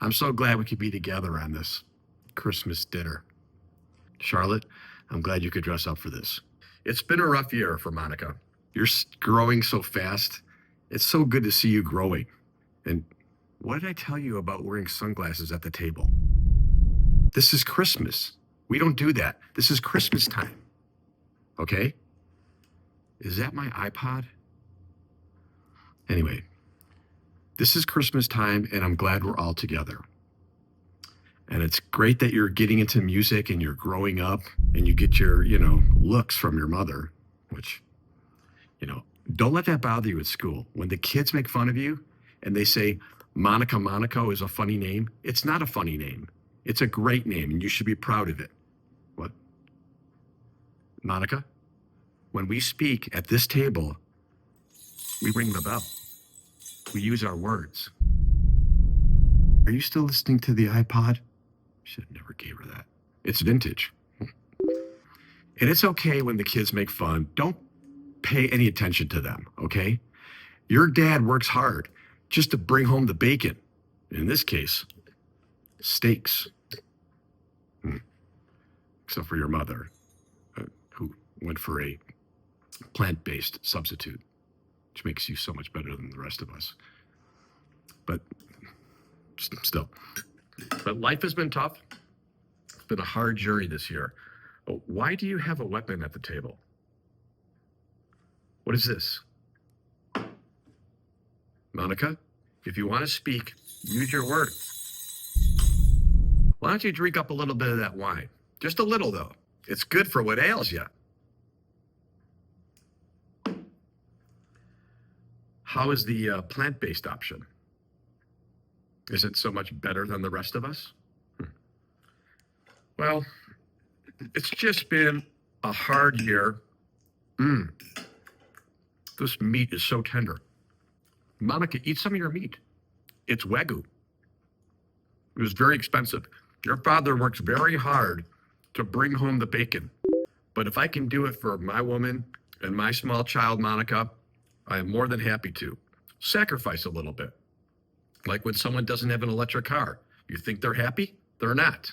I'm so glad we could be together on this Christmas dinner. Charlotte, I'm glad you could dress up for this. It's been a rough year for Monica. You're growing so fast. It's so good to see you growing. And what did I tell you about wearing sunglasses at the table? This is Christmas. We don't do that. This is Christmas time. Okay? Is that my iPod? Anyway, this is Christmas time, and I'm glad we're all together. And it's great that you're getting into music and you're growing up and you get your, looks from your mother, which, don't let that bother you at school. When the kids make fun of you and they say, Monaco is a funny name, it's not a funny name. It's a great name, and you should be proud of it. What? Monica, when we speak at this table, we ring the bell. We use our words. Are you still listening to the iPod? Should have never gave her that. It's vintage. And it's okay when the kids make fun. Don't pay any attention to them, okay? Your dad works hard just to bring home the bacon. In this case, steaks. Except for your mother, who went for a plant-based substitute, which makes you so much better than the rest of us. But still. But life has been tough. It's been a hard journey this year. Why do you have a weapon at the table? What is this? Monica, if you want to speak, use your words. Why don't you drink up a little bit of that wine? Just a little, though. It's good for what ails you. How is the plant-based option? Is it so much better than the rest of us? Well, it's just been a hard year. This meat is so tender. Monica, eat some of your meat. It's Wagyu. It was very expensive. Your father works very hard to bring home the bacon. But if I can do it for my woman and my small child, Monica, I am more than happy to. Sacrifice a little bit. Like when someone doesn't have an electric car. You think they're happy? They're not.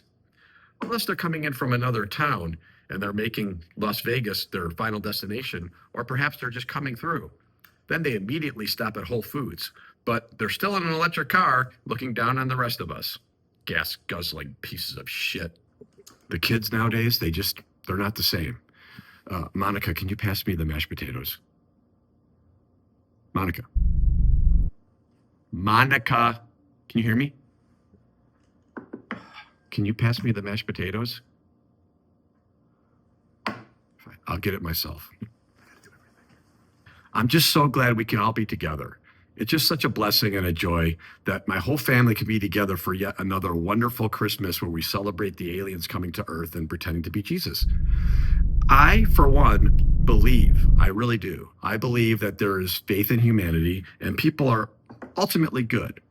Unless they're coming in from another town and they're making Las Vegas their final destination, or perhaps they're just coming through. Then they immediately stop at Whole Foods. But they're still in an electric car looking down on the rest of us. Gas guzzling pieces of shit. The kids nowadays, they're not the same. Monica, can you pass me the mashed potatoes? Monica, can you hear me? Can you pass me the mashed potatoes? Fine, I'll get it myself. I'm just so glad we can all be together. It's just such a blessing and a joy that my whole family can be together for yet another wonderful Christmas where we celebrate the aliens coming to Earth and pretending to be Jesus. I, for one, believe, I really do. I believe that there is faith in humanity and people are ultimately good.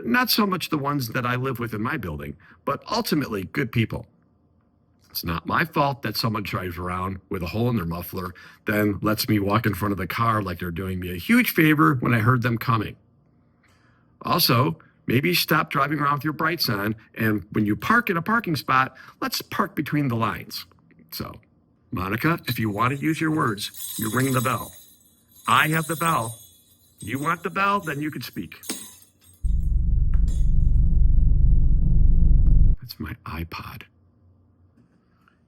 Not so much the ones that I live with in my building, but ultimately good people. It's not my fault that someone drives around with a hole in their muffler, then lets me walk in front of the car like they're doing me a huge favor when I heard them coming. Also, maybe stop driving around with your brights on, and when you park in a parking spot, let's park between the lines. So, Monica, if you want to use your words, you ring the bell. I have the bell. You want the bell, then you can speak. That's my iPod.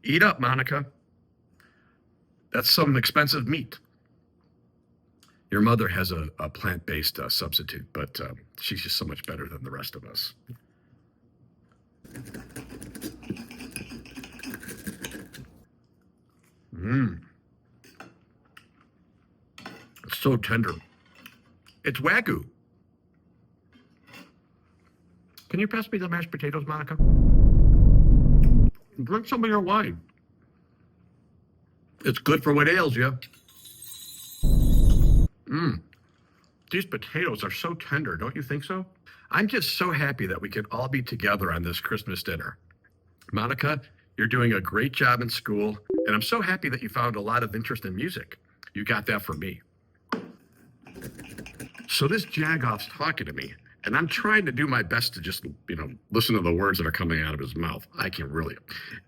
Eat up, Monica. That's some expensive meat. Your mother has a plant-based substitute, but she's just so much better than the rest of us. It's so tender. It's Wagyu. Can you pass me the mashed potatoes, Monica? Drink some of your wine. It's good for what ails you. These potatoes are so tender, don't you think so? I'm just so happy that we can all be together on this Christmas dinner. Monica, you're doing a great job in school, and I'm so happy that you found a lot of interest in music. You got that from me. So this Jagoff's talking to me, And I'm trying to do my best to just, listen to the words that are coming out of his mouth. I can really.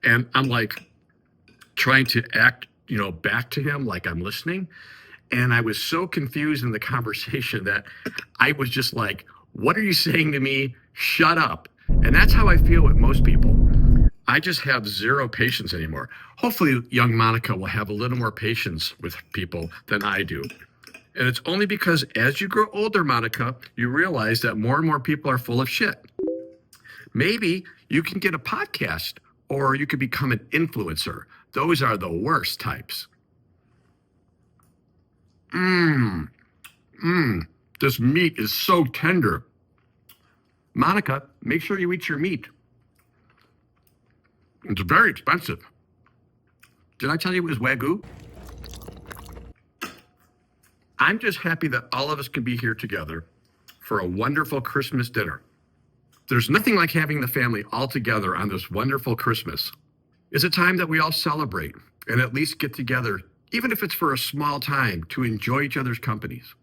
And I'm like trying to act, back to him like I'm listening. And I was so confused in the conversation that I was just like, what are you saying to me? Shut up. And that's how I feel with most people. I just have zero patience anymore. Hopefully, young Monica will have a little more patience with people than I do. And it's only because as you grow older, Monica, you realize that more and more people are full of shit. Maybe you can get a podcast or you could become an influencer. Those are the worst types. This meat is so tender. Monica, make sure you eat your meat. It's very expensive. Did I tell you it was Wagyu? I'm just happy that all of us can be here together for a wonderful Christmas dinner. There's nothing like having the family all together on this wonderful Christmas. It's a time that we all celebrate and at least get together, even if it's for a small time, to enjoy each other's companies.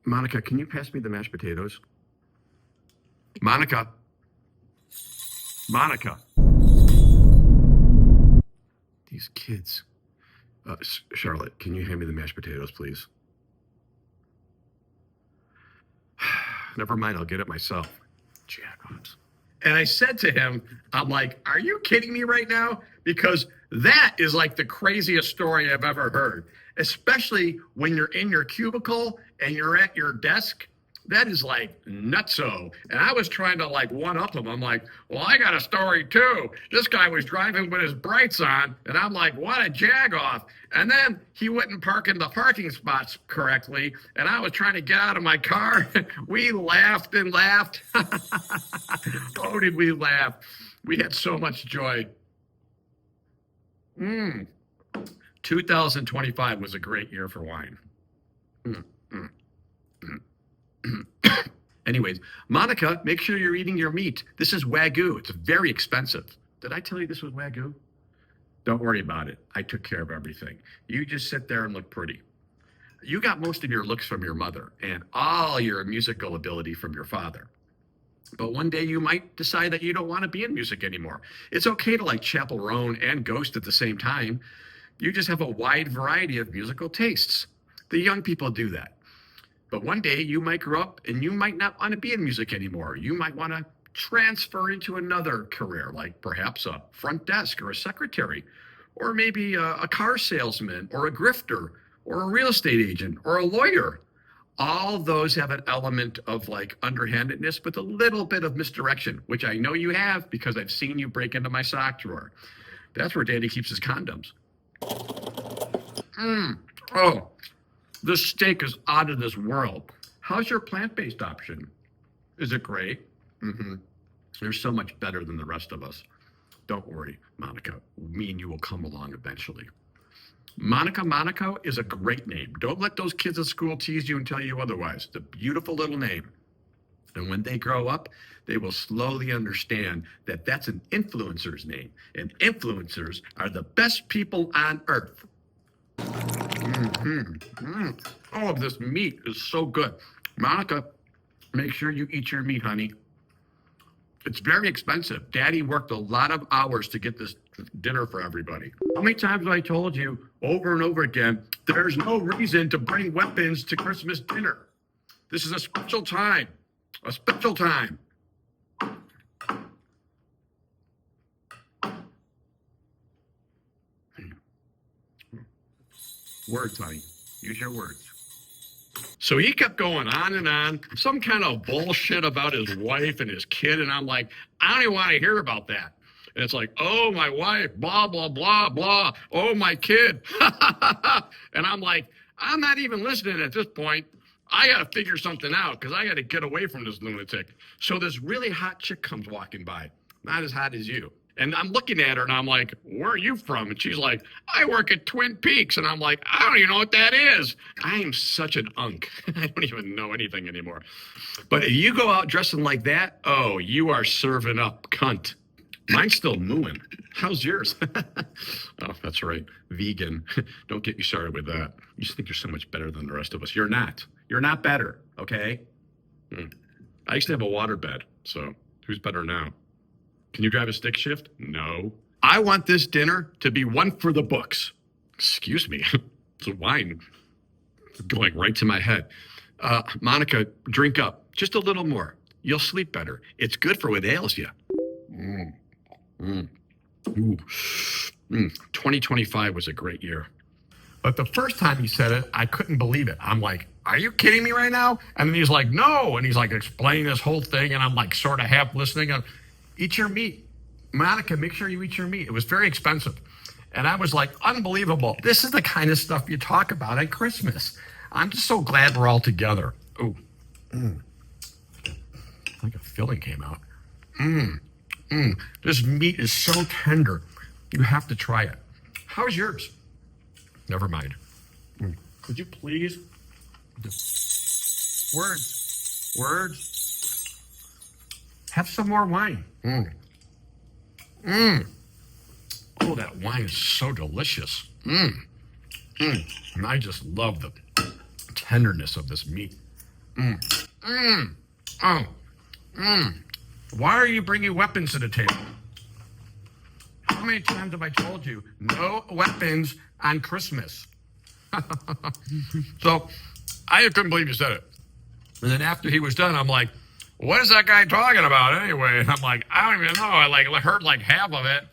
Monica, can you pass me the mashed potatoes? Monica. These kids. Charlotte, can you hand me the mashed potatoes, please? Never mind, I'll get it myself. Jack-offs. And I said to him, I'm like, are you kidding me right now? Because that is like the craziest story I've ever heard, especially when you're in your cubicle and you're at your desk. That is like nutso. And I was trying to like one up him. I'm like, well, I got a story too. This guy was driving with his brights on. And I'm like, what a jag-off. And then he wouldn't park in the parking spots correctly. And I was trying to get out of my car. We laughed and laughed. Oh, did we laugh. We had so much joy. 2025 was a great year for wine. Anyways, Monica, make sure you're eating your meat. This is Wagyu. It's very expensive. Did I tell you this was Wagyu? Don't worry about it. I took care of everything. You just sit there and look pretty. You got most of your looks from your mother and all your musical ability from your father. But one day you might decide that you don't want to be in music anymore. It's okay to like Chappell Roan and Ghost at the same time. You just have a wide variety of musical tastes. The young people do that. But one day you might grow up and you might not want to be in music anymore. You might want to transfer into another career, like perhaps a front desk or a secretary, or maybe a car salesman or a grifter or a real estate agent or a lawyer. All those have an element of like underhandedness with a little bit of misdirection, which I know you have because I've seen you break into my sock drawer. That's where Daddy keeps his condoms. Oh, this steak is out of this world. How's your plant-based option? Is it great? You're so much better than the rest of us. Don't worry, Monica. Me and you will come along eventually. Monaco is a great name. Don't let those kids at school tease you and tell you otherwise. It's a beautiful little name. And when they grow up, they will slowly understand that that's an influencer's name. And influencers are the best people on earth. Oh, this meat is so good. Monica, make sure you eat your meat, honey. It's very expensive. Daddy worked a lot of hours to get this dinner for everybody. How many times have I told you over and over again, there's no reason to bring weapons to Christmas dinner. This is a special time. A special time. Words, honey. Use your words. So he kept going on and on, some kind of bullshit about his wife and his kid. And I'm like, I don't even want to hear about that. And it's like, oh, my wife, blah, blah, blah, blah. Oh, my kid. And I'm like, I'm not even listening at this point. I got to figure something out because I got to get away from this lunatic. So this really hot chick comes walking by, not as hot as you. And I'm looking at her and I'm like, where are you from? And she's like, I work at Twin Peaks. And I'm like, I don't even know what that is. I am such an unk. I don't even know anything anymore. But if you go out dressing like that, oh, you are serving up, cunt. Mine's still mooing. How's yours? Oh, that's right. Vegan. Don't get me started with that. You just think you're so much better than the rest of us. You're not. You're not better, okay? I used to have a waterbed, so who's better now? Can you drive a stick shift? No. I want this dinner to be one for the books. Excuse me. It's wine going right to my head. Monica, drink up. Just a little more. You'll sleep better. It's good for what ails you. 2025 was a great year. But the first time he said it, I couldn't believe it. I'm like, are you kidding me right now? And then he's like, no. And he's like explaining this whole thing. And I'm like sort of half listening. Eat your meat. Monica, make sure you eat your meat. It was very expensive. And I was like, unbelievable. This is the kind of stuff you talk about at Christmas. I'm just so glad we're all together. Oh, like a filling came out. This meat is so tender. You have to try it. How's yours? Never mind. Could you please? Words. Have some more wine. Oh, that wine is so delicious. And I just love the tenderness of this meat. Why are you bringing weapons to the table? How many times have I told you, no weapons on Christmas? So I couldn't believe you said it. And then after he was done, I'm like, what is that guy talking about anyway? And I'm like, I don't even know. I heard like half of it.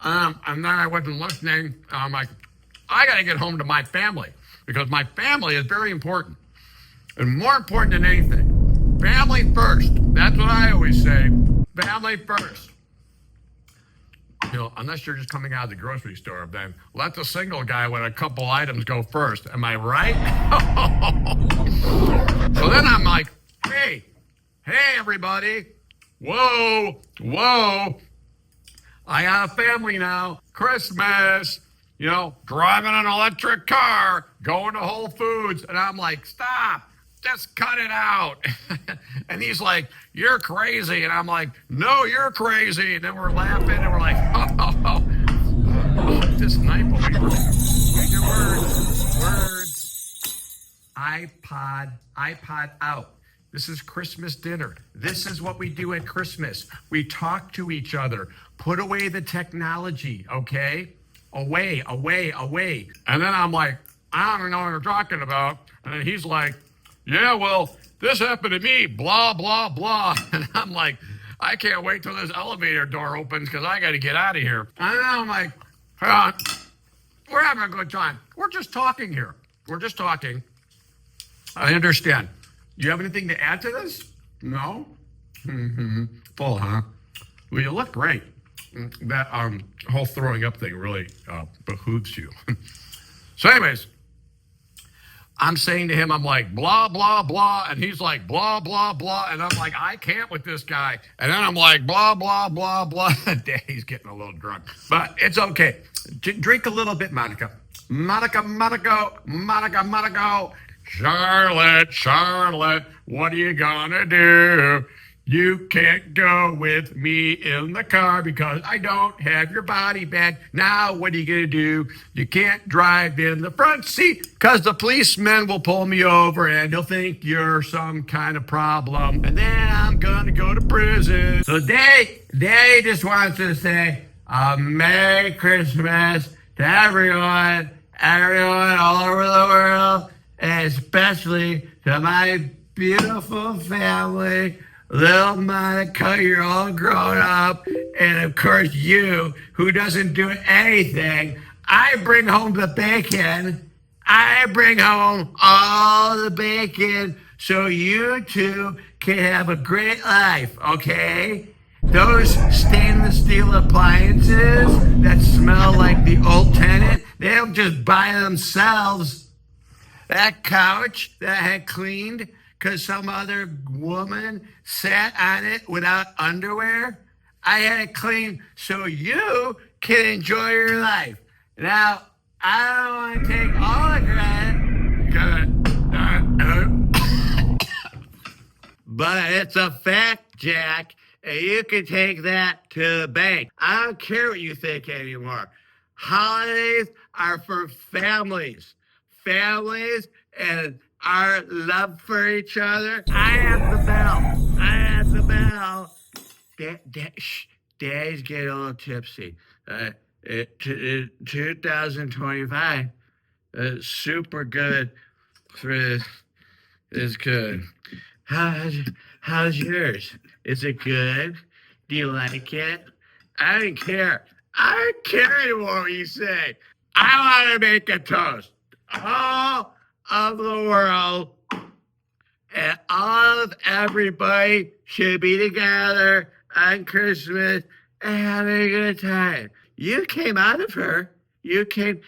And then I wasn't listening. I'm like, I got to get home to my family because my family is very important and more important than anything. Family first. That's what I always say. Family first. You know, unless you're just coming out of the grocery store, then let the single guy with a couple items go first. Am I right? So then I'm like, hey, everybody. Whoa. I got a family now. Christmas. You know, driving an electric car, going to Whole Foods. And I'm like, stop. Just cut it out. And he's like, you're crazy. And I'm like, no, you're crazy. And then we're laughing and we're like, this knife will be use your words. iPod out. This is Christmas dinner. This is what we do at Christmas. We talk to each other. Put away the technology, okay? Away. And then I'm like, I don't know what you're talking about. And then he's like, yeah, well, this happened to me, blah, blah, blah. And I'm like, I can't wait till this elevator door opens because I got to get out of here. And then I'm like, hold on. We're having a good time. We're just talking here. We're just talking. I understand. Do you have anything to add to this? No? Full, huh? Well, you look great. That whole throwing up thing really behooves you. So anyways, I'm saying to him, I'm like, blah, blah, blah. And he's like, blah, blah, blah. And I'm like, I can't with this guy. And then I'm like, blah, blah, blah, blah. Daddy's getting a little drunk. But it's okay. Drink a little bit, Monica. Monica. Charlotte, what are you gonna do? You can't go with me in the car because I don't have your body bag. Now what are you gonna do? You can't drive in the front seat because the policeman will pull me over and he'll think you're some kind of problem. And then I'm gonna go to prison. So Daddy just wants to say a Merry Christmas to everyone all over the world, and especially to my beautiful family. Little Monica, you're all grown up. And of course you, who doesn't do anything. I bring home the bacon. I bring home all the bacon so you two can have a great life, okay? Those stainless steel appliances that smell like the old tenant, they don't just buy themselves. That couch that I had cleaned because some other woman sat on it without underwear, I had it cleaned so you can enjoy your life. Now, I don't want to take all the credit, but it's a fact, Jack, and you can take that to the bank. I don't care what you think anymore. Holidays are for families and our love for each other. I have the bell. Daddy's getting a little tipsy. 2025, super good for is good. How's how's yours? Is it good? Do you like it? I don't care. I don't care anymore what you say. I want to make a toast. All of the world and all of everybody should be together on Christmas and having a good time. You came out of her. You came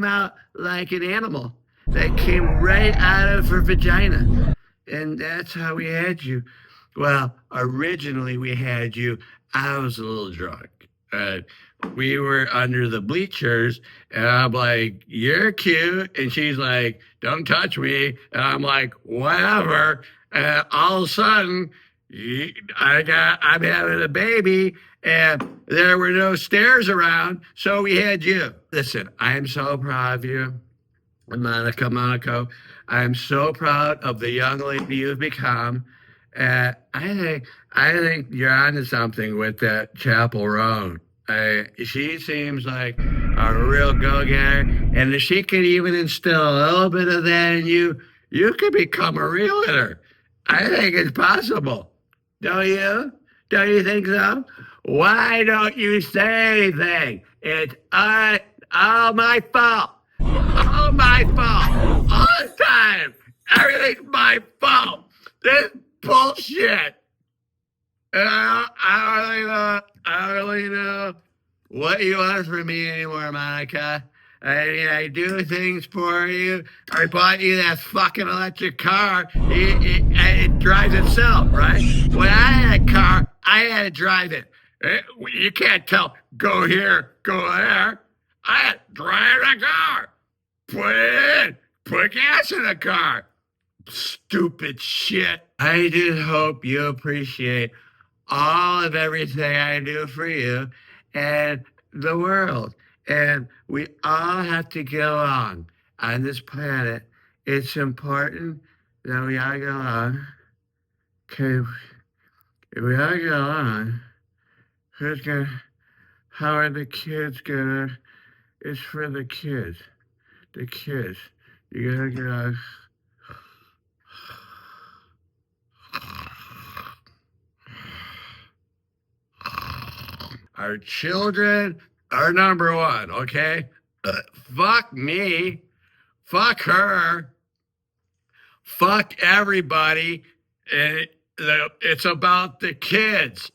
out like an animal that came right out of her vagina. And that's how we had you. Well, originally we had you. I was a little drunk. Uh, we were under the bleachers, and I'm like, "You're cute," and she's like, "Don't touch me," and I'm like, "Whatever." And all of a sudden, I'm having a baby, and there were no stairs around, so we had you. Listen, I am so proud of you, Monaco. I am so proud of the young lady you've become. I think you're onto something with that Chapel Roan. She seems like a real go-getter, and if she could even instill a little bit of that in you, you could become a realtor. I think it's possible. Don't you? Don't you think so? Why don't you say anything? It's all my fault. All my fault. All the time. Everything's my fault. This bullshit. And I don't really know what you want from me anymore, Monica. I mean, I do things for you. I bought you that fucking electric car. It drives itself, right? When I had a car, I had to drive it. You can't tell, go here, go there. I had to drive the car. Put it in. Put gas in the car. Stupid shit. I just hope you appreciate all of everything I do for you and the world. And we all have to get along on this planet. It's important that we all get along. Okay, if we all get along, how are the kids gonna, it's for the kids. The kids. You gotta get along. Our children are number one, okay? Fuck me. Fuck her. Fuck everybody. And it's about the kids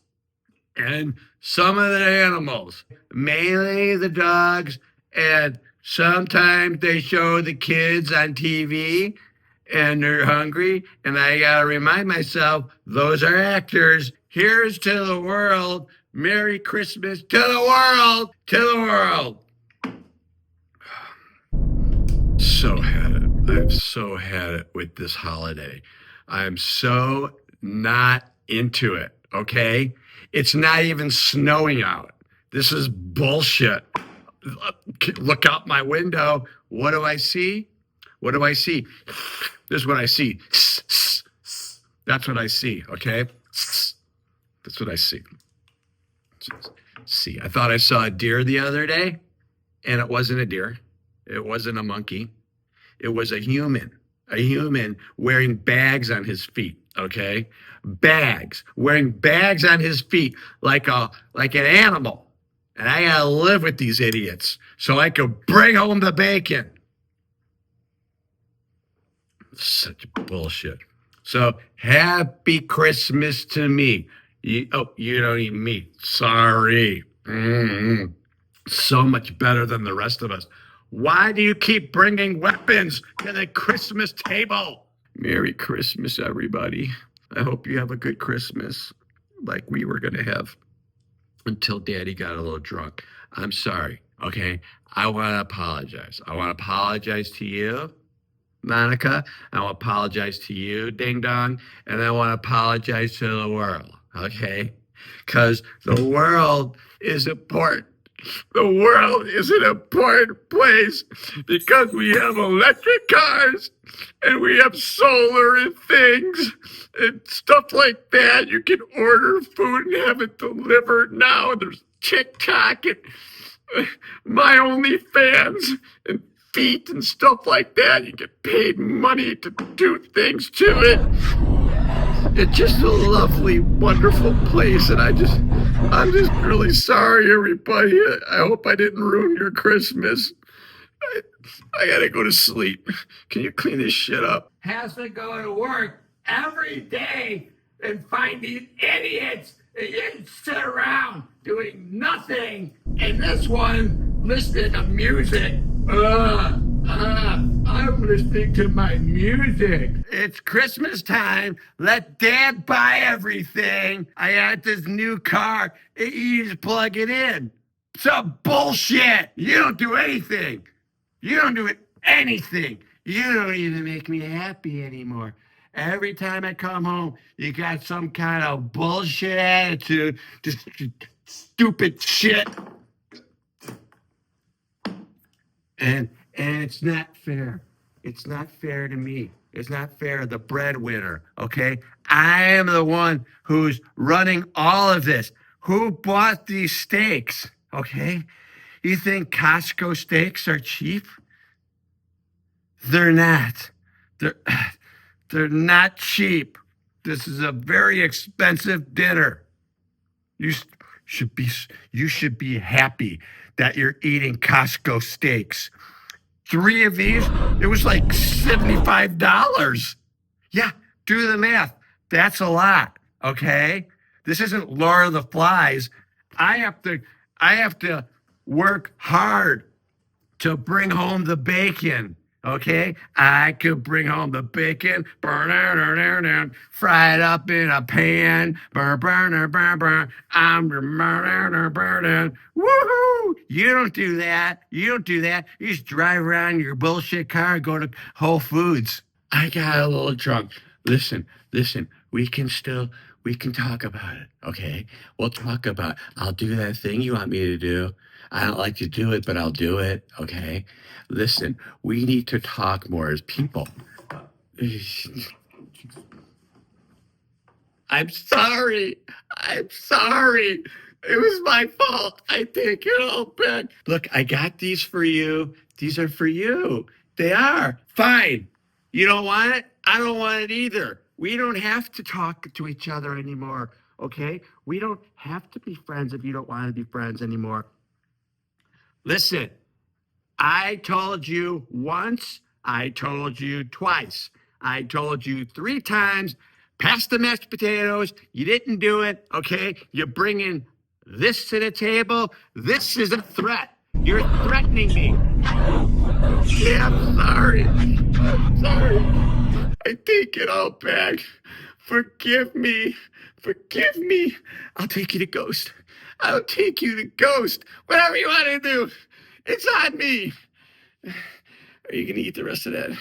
and some of the animals, mainly the dogs. And sometimes they show the kids on TV and they're hungry. And I got to remind myself, those are actors. Here's to the world. Merry Christmas to the world, to the world. So had it. I've so had it with this holiday. I'm so not into it, okay? It's not even snowing out. This is bullshit. Look out my window. What do I see? What do I see? This is what I see. That's what I see, okay? That's what I see. See, I thought I saw a deer the other day, and it wasn't a deer. It wasn't a monkey. It was a human wearing bags on his feet, okay? Bags, wearing bags on his feet like an animal. And I gotta live with these idiots so I could bring home the bacon. Such bullshit. So happy Christmas to me. You don't eat meat. Sorry. So much better than the rest of us. Why do you keep bringing weapons to the Christmas table? Merry Christmas, everybody. I hope you have a good Christmas like we were going to have until Daddy got a little drunk. I'm sorry, okay? I want to apologize. I want to apologize to you, Monica. I want to apologize to you, Ding Dong. And I want to apologize to the world, okay? Because the world is important. The world is an important place because we have electric cars and we have solar and things and stuff like that. You can order food and have it delivered now. There's TikTok and My OnlyFans and feet and stuff like that. You get paid money to do things to it. It's just a lovely, wonderful place, and I'm just really sorry, everybody. I hope I didn't ruin your Christmas. I gotta go to sleep. Can you clean this shit up? Has to go to work every day and find these idiots that sit around doing nothing. And this one listening to music. I'm listening to my music. It's Christmas time. Let Dad buy everything. I got this new car. You just plug it in. Some bullshit. You don't do anything. You don't do anything. You don't even make me happy anymore. Every time I come home, you got some kind of bullshit attitude, just stupid shit. And it's not fair. It's not fair to me. It's not fair to the breadwinner, okay? I am the one who's running all of this. Who bought these steaks, okay? You think Costco steaks are cheap? They're not. They're not cheap. This is a very expensive dinner. You should be happy that you're eating Costco steaks. 3 of these, it was like $75. Yeah, do the math. That's a lot, okay? This isn't Lord of the Flies. I have to work hard to bring home the bacon. Okay, I could bring home the bacon, fry it up in a pan, I'm burning. Woohoo! You don't do that. You don't do that. You just drive around in your bullshit car and go to Whole Foods. I got a little drunk. Listen. We can talk about it. Okay, we'll talk about it. I'll do that thing you want me to do. I don't like to do it, but I'll do it, okay? Listen, we need to talk more as people. I'm sorry. It was my fault. I take it all back. Look, I got these for you. These are for you. They are. Fine. You don't want it? I don't want it either. We don't have to talk to each other anymore, okay? We don't have to be friends if you don't want to be friends anymore. Listen, I told you once, I told you twice, I told you 3 times, pass the mashed potatoes, you didn't do it, okay? You're bringing this to the table, this is a threat. You're threatening me. Yeah, I'm sorry. I take it all back. Forgive me. I'll take you to Ghost. I'll take you to Ghost. Whatever you want to do. It's on me. Are you going to eat the rest of that?